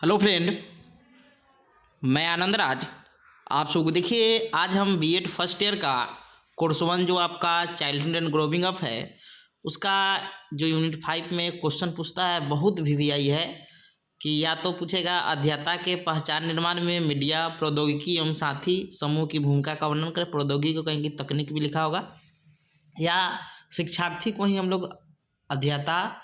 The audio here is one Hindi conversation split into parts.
हेलो फ्रेंड, मैं आनंद राज। आप सबको देखिए, आज हम बीएड फर्स्ट ईयर का कोर्स वन जो आपका चाइल्डहुड एंड ग्रोविंग अप है, उसका जो यूनिट 5 में क्वेश्चन पूछता है, बहुत वीवीआई है कि या तो पूछेगा अध्येता के पहचान निर्माण में मीडिया प्रौद्योगिकी एवं साथी समूह की भूमिका का वर्णन करें। प्रौद्योगिकी को कहीं की तकनीक भी लिखा होगा, या शिक्षार्थी को ही हम लोग अध्येता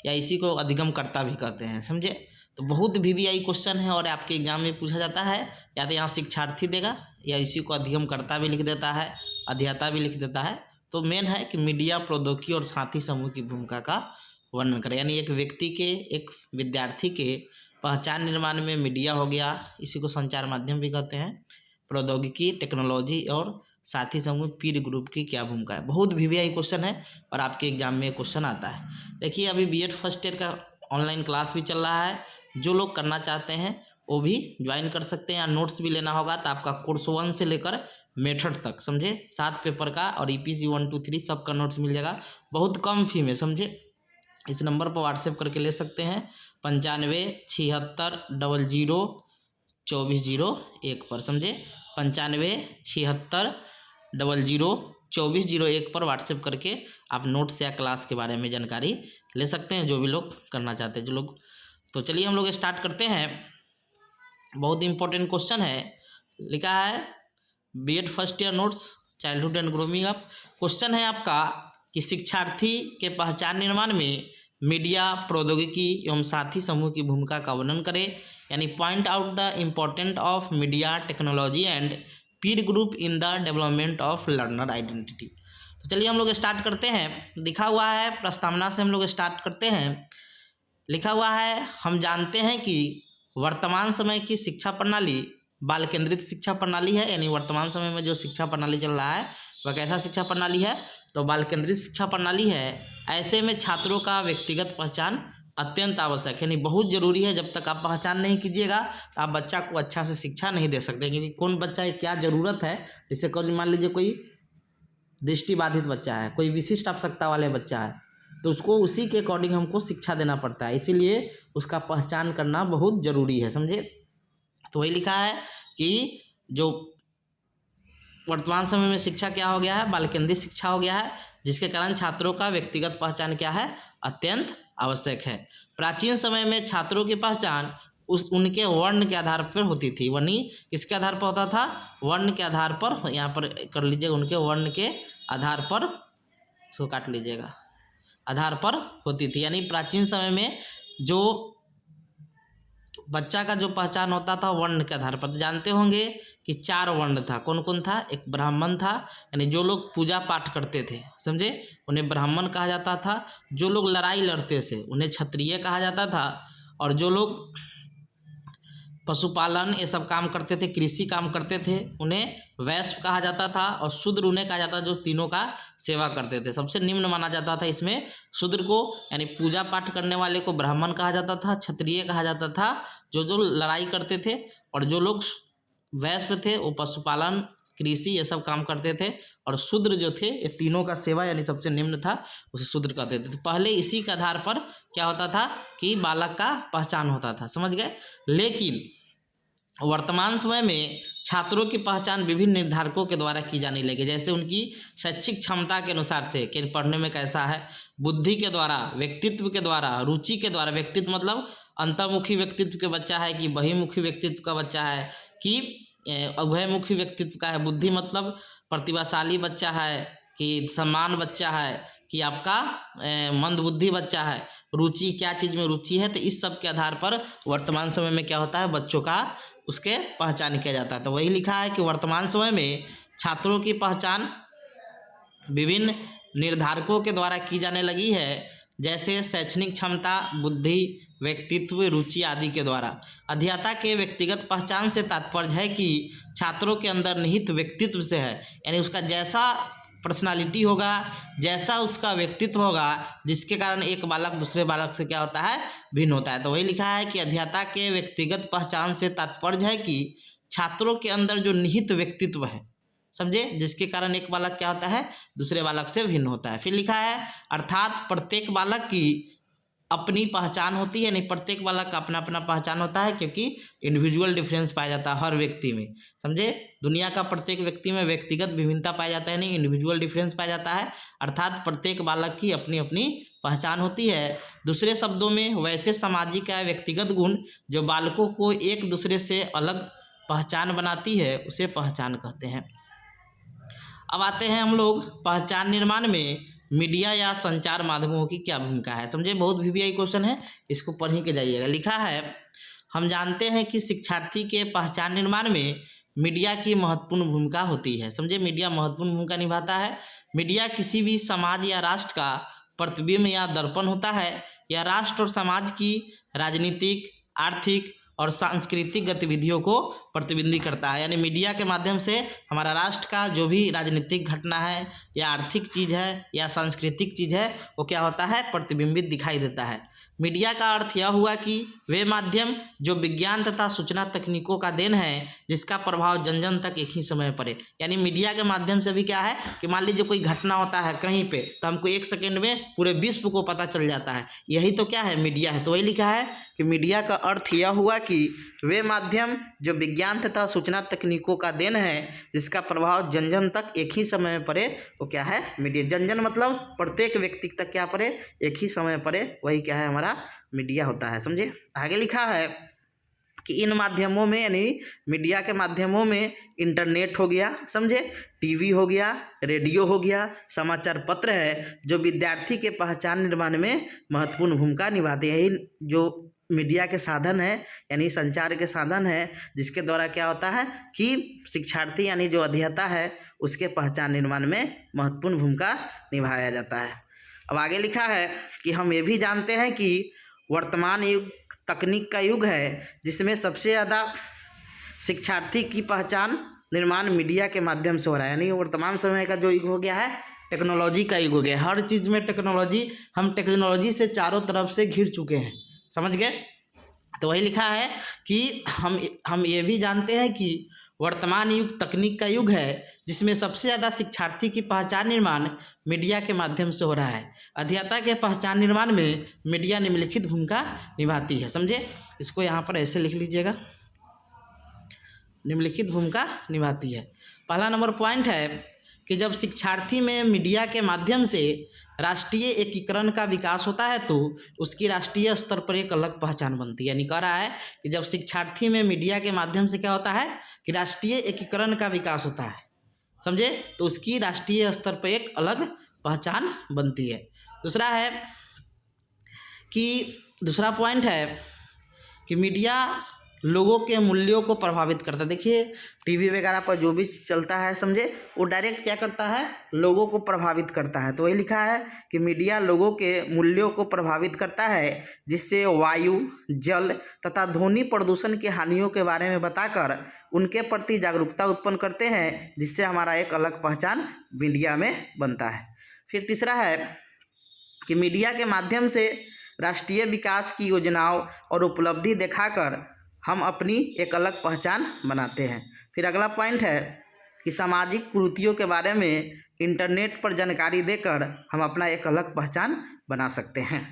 या इसी को अधिगमकर्ता भी कहते हैं, समझे। तो बहुत वीवीआई क्वेश्चन है और आपके एग्जाम में पूछा जाता है, या तो यहाँ शिक्षार्थी देगा या इसी को अधिगमकर्ता भी लिख देता है, अध्येता भी लिख देता है। तो मेन है कि मीडिया प्रौद्योगिकी और साथी समूह की भूमिका का वर्णन करें, यानी एक व्यक्ति के, एक विद्यार्थी के पहचान निर्माण में मीडिया हो गया, इसी को संचार माध्यम भी कहते हैं, प्रौद्योगिकी, टेक्नोलॉजी और साथी समूह पीर ग्रुप की क्या भूमिका है। बहुत वीवीआई क्वेश्चन है और आपके एग्जाम में क्वेश्चन आता है। देखिए, अभी बीएड फर्स्ट ईयर का ऑनलाइन क्लास भी चल रहा है, जो लोग करना चाहते हैं वो भी ज्वाइन कर सकते हैं। या नोट्स भी लेना होगा तो आपका कोर्स 1 से लेकर मेथड तक, समझे, 7 पेपर का और ईपीसी 1 2 3 सबका नोट्स मिल जाएगा बहुत कम फी में, समझे। इस नंबर पर व्हाट्सएप करके ले सकते हैं 9576002401 पर, समझे। 9576002401 पर व्हाट्सएप करके आप नोट्स या क्लास के बारे में जानकारी ले सकते हैं, जो भी लोग करना चाहते हैं, जो लोग। तो चलिए हम लोग स्टार्ट करते हैं। बहुत इंपॉर्टेंट क्वेश्चन है, लिखा है B Ed first year notes childhood and growing up. Question है आपका कि शिक्षार्थी के पहचान निर्माण में मीडिया प्रौद्योगिकी एवं साथी समूह की भूमिका का वर्णन करें, यानी point out the important of media technology and peer group in the development of learner identity. तो चलिए हम लोग स्टार्ट करते हैं। लिखा हुआ है, प्रस्तावना से हम लोग स्टार्ट करते हैं। लिखा हुआ है, हम जानते हैं कि वर्तमान समय की शिक्षा प्रणाली बाल केंद्रित शिक्षा प्रणाली है, यानी वर्तमान समय में जो शिक्षा प्रणाली चल रहा है वह कैसा शिक्षा प्रणाली है, तो बाल केंद्रित शिक्षा प्रणाली है। ऐसे में छात्रों का व्यक्तिगत पहचान अत्यंत आवश्यक है, यानी बहुत जरूरी है। जब तक आप पहचान नहीं कीजिएगा तो आप बच्चा को अच्छा से शिक्षा नहीं दे सकते, क्योंकि कौन बच्चा की क्या ज़रूरत है। जैसे कोई मान लीजिए कोई दृष्टिबाधित बच्चा है, कोई विशिष्ट आवश्यकता वाले बच्चा है, तो उसको उसी के अकॉर्डिंग हमको शिक्षा देना पड़ता है, इसीलिए उसका पहचान करना बहुत ज़रूरी है, समझे। तो वही लिखा है कि जो वर्तमान समय में शिक्षा क्या हो गया है, बाल केंद्रित शिक्षा हो गया है, जिसके कारण छात्रों का व्यक्तिगत पहचान क्या है, अत्यंत आवश्यक है। प्राचीन समय में छात्रों की पहचान उनके वर्ण के आधार पर होती थी, वनी किसके आधार पर होता था, वर्ण के आधार पर। यहाँ पर कर लीजिएगा, उनके वर्ण के आधार पर, इसको काट लीजिएगा, आधार पर होती थी। यानी प्राचीन समय में जो बच्चा का जो पहचान होता था वर्ण के आधार पर, तो जानते होंगे कि 4 वर्ण था। कौन कौन था, एक ब्राह्मण था, यानी जो लोग पूजा पाठ करते थे, समझे, उन्हें ब्राह्मण कहा जाता था। जो लोग लड़ाई लड़ते थे उन्हें क्षत्रिय कहा जाता था, और जो लोग पशुपालन ये सब काम करते थे, कृषि काम करते थे, उन्हें वैश्य कहा जाता था। और शूद्र उन्हें कहा जाता था जो तीनों का सेवा करते थे। सबसे निम्न माना जाता था इसमें शूद्र को, यानी पूजा पाठ करने वाले को ब्राह्मण कहा जाता था, क्षत्रिय कहा जाता था जो जो लड़ाई करते थे, और जो लोग वैश्य थे वो पशुपालन कृषि ये सब काम करते थे, और शूद्र जो थे ये तीनों का सेवा, यानी सबसे निम्न था, उसे शूद्र कहते थे। तो पहले इसी के आधार पर क्या होता था कि बालक का पहचान होता था, समझ गए। लेकिन वर्तमान समय में छात्रों की पहचान विभिन्न निर्धारकों के द्वारा की जाने लगी, जैसे उनकी शैक्षिक क्षमता के अनुसार से कि पढ़ने में कैसा है, बुद्धि के द्वारा, व्यक्तित्व के द्वारा, रुचि के द्वारा। व्यक्तित्व मतलब अंतर्मुखी व्यक्तित्व के बच्चा है कि बहिर्मुखी व्यक्तित्व का बच्चा है, कि उभयमुखी व्यक्तित्व का है। बुद्धि मतलब प्रतिभाशाली बच्चा है कि सम्मान बच्चा है, कि आपका मंदबुद्धि बच्चा है। रुचि, क्या चीज़ में रुचि है, तो इस सब के आधार पर वर्तमान समय में क्या होता है, बच्चों का उसके पहचान किया जाता है। तो वही लिखा है कि वर्तमान समय में छात्रों की पहचान विभिन्न निर्धारकों के द्वारा की जाने लगी है, जैसे शैक्षणिक क्षमता, बुद्धि, व्यक्तित्व, रुचि आदि के द्वारा। अध्येता के व्यक्तिगत पहचान से तात्पर्य है कि छात्रों के अंदर निहित व्यक्तित्व से है, यानी उसका जैसा पर्सनालिटी होगा, जैसा उसका व्यक्तित्व होगा, जिसके कारण एक बालक दूसरे बालक से क्या होता है, भिन्न होता है। तो वही लिखा है कि अध्येता के व्यक्तिगत पहचान से तात्पर्य है कि छात्रों के अंदर जो निहित व्यक्तित्व है, समझे, जिसके कारण एक बालक क्या होता है, दूसरे बालक से भिन्न होता है। फिर लिखा है अर्थात प्रत्येक बालक की अपनी पहचान होती है, नहीं प्रत्येक बालक का अपना अपना पहचान होता है, क्योंकि इंडिविजुअल डिफरेंस पाया जाता है हर व्यक्ति में। समझे, दुनिया का प्रत्येक व्यक्ति में व्यक्तिगत विभिन्नता पाया जाता है, नहीं इंडिविजुअल डिफरेंस पाया जाता है, अर्थात प्रत्येक बालक की अपनी अपनी पहचान होती है। दूसरे शब्दों में वैसे सामाजिक या व्यक्तिगत गुण जो बालकों को एक दूसरे से अलग पहचान बनाती है उसे पहचान कहते हैं। अब आते हैं हम लोग पहचान निर्माण में मीडिया या संचार माध्यमों की क्या भूमिका है। समझे, बहुत वीवीआई क्वेश्चन है, इसको पढ़ ही के जाइएगा। लिखा है, हम जानते हैं कि शिक्षार्थी के पहचान निर्माण में मीडिया की महत्वपूर्ण भूमिका होती है। समझे, मीडिया महत्वपूर्ण भूमिका निभाता है। मीडिया किसी भी समाज या राष्ट्र का प्रतिबिंब या दर्पण होता है। यह राष्ट्र और समाज की राजनीतिक, आर्थिक और सांस्कृतिक गतिविधियों को प्रतिबिंबित करता है। यानी मीडिया के माध्यम से हमारा राष्ट्र का जो भी राजनीतिक घटना है या आर्थिक चीज़ है या सांस्कृतिक चीज़ है वो क्या होता है, प्रतिबिंबित दिखाई देता है। मीडिया का अर्थ यह हुआ कि वे माध्यम जो विज्ञान तथा सूचना तकनीकों का देन है, जिसका प्रभाव जन जन तक एक ही समय पड़े। यानी मीडिया के माध्यम से भी क्या है कि मान लीजिए कोई घटना होता है कहीं पे, तो हमको 1 सेकेंड में पूरे विश्व को पता चल जाता है। यही तो क्या है, मीडिया है। तो वही लिखा है कि मीडिया का अर्थ यह हुआ कि वे माध्यम जो विज्ञान तथा सूचना तकनीकों का देन है, जिसका प्रभाव जन जन तक एक ही समय में पड़े, वो क्या है, मीडिया। जन जन मतलब प्रत्येक व्यक्ति तक क्या पड़े, एक ही समय पड़े, वही क्या है, हमारा मीडिया होता है। समझे, आगे लिखा है कि इन माध्यमों में यानी मीडिया के माध्यमों में इंटरनेट हो गया, समझे, टीवी हो गया, रेडियो हो गया, समाचार पत्र है, जो विद्यार्थी के पहचान निर्माण में महत्वपूर्ण भूमिका निभाते हैं। यही जो मीडिया के साधन है यानी संचार के साधन है, जिसके द्वारा क्या होता है कि शिक्षार्थी यानी जो अध्येता है उसके पहचान निर्माण में महत्वपूर्ण भूमिका निभाया जाता है। अब आगे लिखा है कि हम ये भी जानते हैं कि वर्तमान युग तकनीक का युग है, जिसमें सबसे ज़्यादा शिक्षार्थी की पहचान निर्माण मीडिया के माध्यम से हो रहा है। यानी वर्तमान समय का जो युग हो गया है, टेक्नोलॉजी का युग हो गया। हर चीज़ में टेक्नोलॉजी, हम टेक्नोलॉजी से चारों तरफ से घिर चुके हैं। समझ गए, तो वही लिखा है कि हम ये भी जानते हैं कि वर्तमान युग तकनीक का युग है, जिसमें सबसे ज़्यादा शिक्षार्थी की पहचान निर्माण मीडिया के माध्यम से हो रहा है। अध्येता के पहचान निर्माण में मीडिया निम्नलिखित भूमिका निभाती है। समझे, इसको यहाँ पर ऐसे लिख लीजिएगा, निम्नलिखित भूमिका निभाती है। पहला नंबर पॉइंट है कि जब शिक्षार्थी में मीडिया के माध्यम से राष्ट्रीय एकीकरण का विकास होता है तो उसकी राष्ट्रीय स्तर पर एक अलग पहचान बनती है। यानी कह रहा है कि जब शिक्षार्थी में मीडिया के माध्यम से क्या होता है कि राष्ट्रीय एकीकरण का विकास होता है, समझे, तो उसकी राष्ट्रीय स्तर पर एक अलग पहचान बनती है। दूसरा है कि दूसरा पॉइंट है कि मीडिया लोगों के मूल्यों को प्रभावित करता है। देखिए, टीवी वगैरह पर जो भी चलता है, समझे, वो डायरेक्ट क्या करता है, लोगों को प्रभावित करता है। तो वही लिखा है कि मीडिया लोगों के मूल्यों को प्रभावित करता है, जिससे वायु, जल तथा ध्वनि प्रदूषण की हानियों के बारे में बताकर उनके प्रति जागरूकता उत्पन्न करते हैं, जिससे हमारा एक अलग पहचान मीडिया में बनता है। फिर तीसरा है कि मीडिया के माध्यम से राष्ट्रीय विकास की योजनाओं और उपलब्धि दिखाकर हम अपनी एक अलग पहचान बनाते हैं। फिर अगला पॉइंट है कि सामाजिक कुरीतियों के बारे में इंटरनेट पर जानकारी देकर हम अपना एक अलग पहचान बना सकते हैं।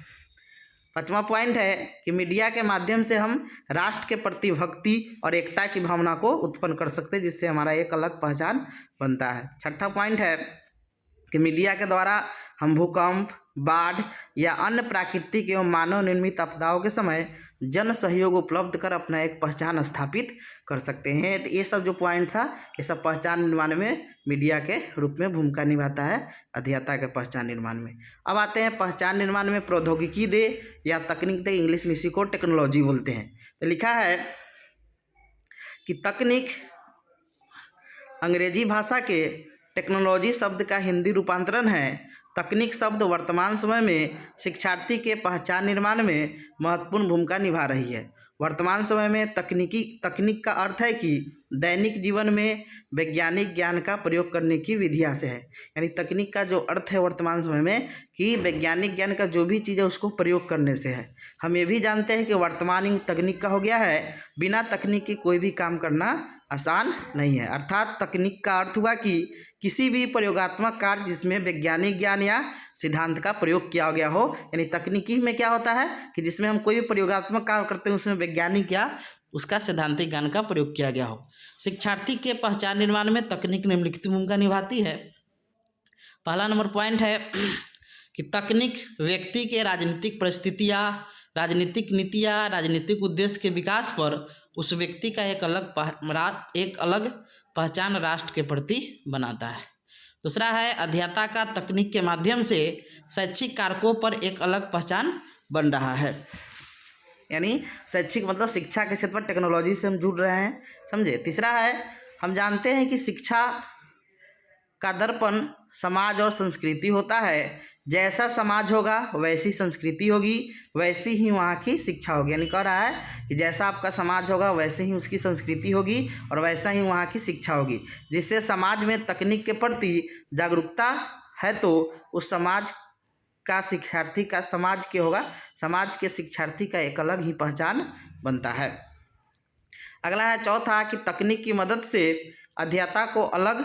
पांचवा पॉइंट है कि मीडिया के माध्यम से हम राष्ट्र के प्रति भक्ति और एकता की भावना को उत्पन्न कर सकते हैं, जिससे हमारा एक अलग पहचान बनता है। छठा पॉइंट है कि मीडिया के द्वारा हम भूकंप, बाढ़ या अन्य प्राकृतिक एवं मानव निर्मित आपदाओं के समय जन सहयोग उपलब्ध कर अपना एक पहचान स्थापित कर सकते हैं। तो ये सब जो पॉइंट था, ये सब पहचान निर्माण में मीडिया के रूप में भूमिका निभाता है, अध्येता के पहचान निर्माण में। अब आते हैं पहचान निर्माण में प्रौद्योगिकी दे या तकनीक दे, इंग्लिश में इसी को टेक्नोलॉजी बोलते हैं। तो लिखा है कि तकनीक अंग्रेजी भाषा के टेक्नोलॉजी शब्द का हिंदी रूपांतरण है। तकनीक शब्द वर्तमान समय में शिक्षार्थी के पहचान निर्माण में महत्वपूर्ण भूमिका निभा रही है। वर्तमान समय में तकनीक का अर्थ है कि दैनिक जीवन में वैज्ञानिक ज्ञान का प्रयोग करने की विधियाँ से है। यानी तकनीक का जो अर्थ है वर्तमान समय में कि वैज्ञानिक ज्ञान का जो भी चीज़ है उसको प्रयोग करने से है। हम ये भी जानते हैं कि वर्तमान युग तकनीक का हो गया है, बिना तकनीक के कोई भी काम करना आसान नहीं है। अर्थात तकनीक का अर्थ हुआ कि किसी भी प्रयोगात्मक कार्य जिसमें वैज्ञानिक ज्ञान या सिद्धांत का प्रयोग किया गया हो। यानी तकनीकी में क्या होता है कि जिसमें हम कोई भी प्रयोगात्मक कार्य करते हैं उसमें वैज्ञानिक या उसका सैद्धांतिक ज्ञान का प्रयोग किया गया हो। शिक्षार्थी के पहचान निर्माण में तकनीक निम्नलिखित भूमिका निभाती है। पहला नंबर पॉइंट है कि तकनीक व्यक्ति के राजनीतिक परिस्थितियाँ, राजनीतिक नीतियाँ, राजनीतिक उद्देश्य के विकास पर उस व्यक्ति का एक अलग पहचान राष्ट्र के प्रति बनाता है। दूसरा है अध्येता का तकनीक के माध्यम से शैक्षिक कारकों पर एक अलग पहचान बन रहा है। यानी शैक्षिक मतलब शिक्षा के क्षेत्र पर टेक्नोलॉजी से हम जुड़ रहे हैं, समझे। तीसरा है हम जानते हैं कि शिक्षा का दर्पण समाज और संस्कृति होता है। जैसा समाज होगा वैसी संस्कृति होगी, वैसी ही वहाँ की शिक्षा होगी। यानी कह रहा है कि जैसा आपका समाज होगा वैसे ही उसकी संस्कृति होगी और वैसा ही वहाँ की शिक्षा होगी। जिससे समाज में तकनीक के प्रति जागरूकता है तो उस समाज का शिक्षार्थी का समाज के शिक्षार्थी का एक अलग ही पहचान बनता है। अगला है चौथा कि तकनीक की मदद से अध्येता को अलग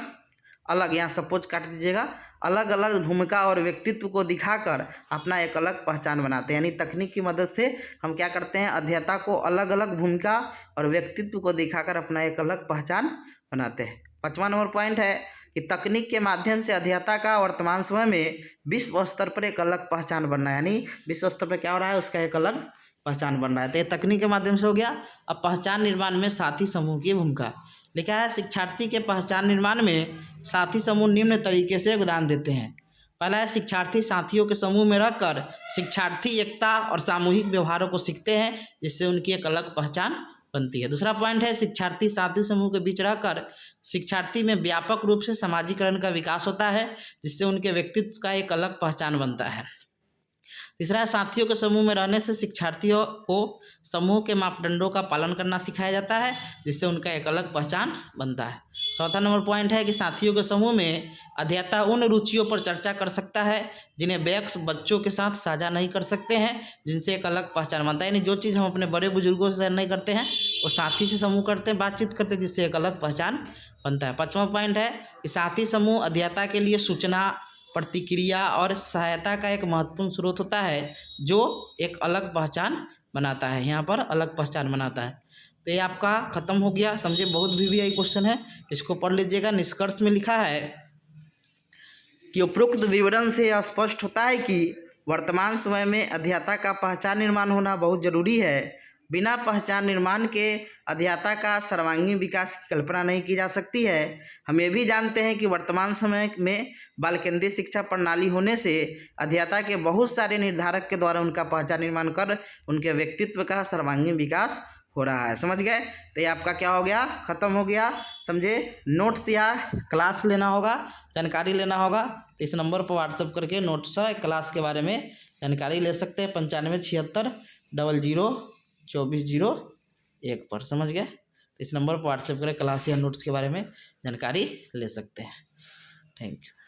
अलग, यहाँ सपोज काट दीजिएगा, अलग अलग भूमिका और व्यक्तित्व को दिखाकर अपना एक अलग पहचान बनाते हैं। यानी तकनीक की मदद से हम क्या करते हैं, अध्येता को अलग अलग भूमिका और व्यक्तित्व को दिखाकर अपना एक अलग पहचान बनाते हैं। 5वां नंबर पॉइंट है कि तकनीक के माध्यम से अध्येता का वर्तमान समय में विश्व स्तर पर एक अलग पहचान बनना है। यानी विश्व स्तर पर क्या हो रहा है, उसका एक अलग पहचान बन रहा है। तो ये तकनीक के माध्यम से हो गया। अब पहचान निर्माण में साथी समूह की भूमिका लिखा है। शिक्षार्थी के पहचान निर्माण में साथी समूह निम्न तरीके से योगदान देते हैं। पहला है शिक्षार्थी साथियों के समूह में रहकर शिक्षार्थी एकता और सामूहिक व्यवहारों को सीखते हैं, जिससे उनकी एक अलग पहचान बनती है। दूसरा पॉइंट है शिक्षार्थी साथी समूह के बीच रहकर शिक्षार्थी में व्यापक रूप से समाजीकरण का विकास होता है, जिससे उनके व्यक्तित्व का एक अलग पहचान बनता है। तीसरा है साथियों के समूह में रहने से शिक्षार्थियों को समूह के मापदंडों का पालन करना सिखाया जाता है, जिससे उनका एक अलग पहचान बनता है। चौथा नंबर पॉइंट है कि साथियों के समूह में अध्येता उन रुचियों पर चर्चा कर सकता है जिन्हें वयस्क बच्चों के साथ साझा नहीं कर सकते हैं, जिनसे एक अलग पहचान बनता है। यानी जो चीज़ हम अपने बड़े बुजुर्गों से शेयर नहीं करते हैं वो साथी से समूह करते हैं, बातचीत करते हैं, जिससे एक अलग पहचान बनता है। 5वां पॉइंट है कि साथी समूह अध्येता के लिए सूचना, प्रतिक्रिया और सहायता का एक महत्वपूर्ण स्रोत होता है, जो एक अलग पहचान बनाता है। यहाँ पर अलग पहचान बनाता है। तो ये आपका खत्म हो गया, समझे। बहुत VVI क्वेश्चन है, इसको पढ़ लीजिएगा। निष्कर्ष में लिखा है कि उपरोक्त विवरण से यह स्पष्ट होता है कि वर्तमान समय में अध्येता का पहचान निर्माण होना बहुत जरूरी है। बिना पहचान निर्माण के अध्येता का सर्वांगीण विकास की कल्पना नहीं की जा सकती है। हम ये भी जानते हैं कि वर्तमान समय में बाल केंद्रीय शिक्षा प्रणाली होने से अध्येता के बहुत सारे निर्धारक के द्वारा उनका पहचान निर्माण कर उनके व्यक्तित्व का सर्वांगीण विकास हो रहा है। समझ गए। तो ये आपका क्या हो गया, खत्म हो गया, समझे। नोट्स या क्लास लेना होगा, जानकारी लेना होगा तो इस नंबर पर व्हाट्सअप करके नोट्स क्लास के बारे में जानकारी ले सकते हैं। 9576 00 2401 पर। समझ गए। इस नंबर पर व्हाट्सएप करें, क्लास या नोट्स के बारे में जानकारी ले सकते हैं। Thank you.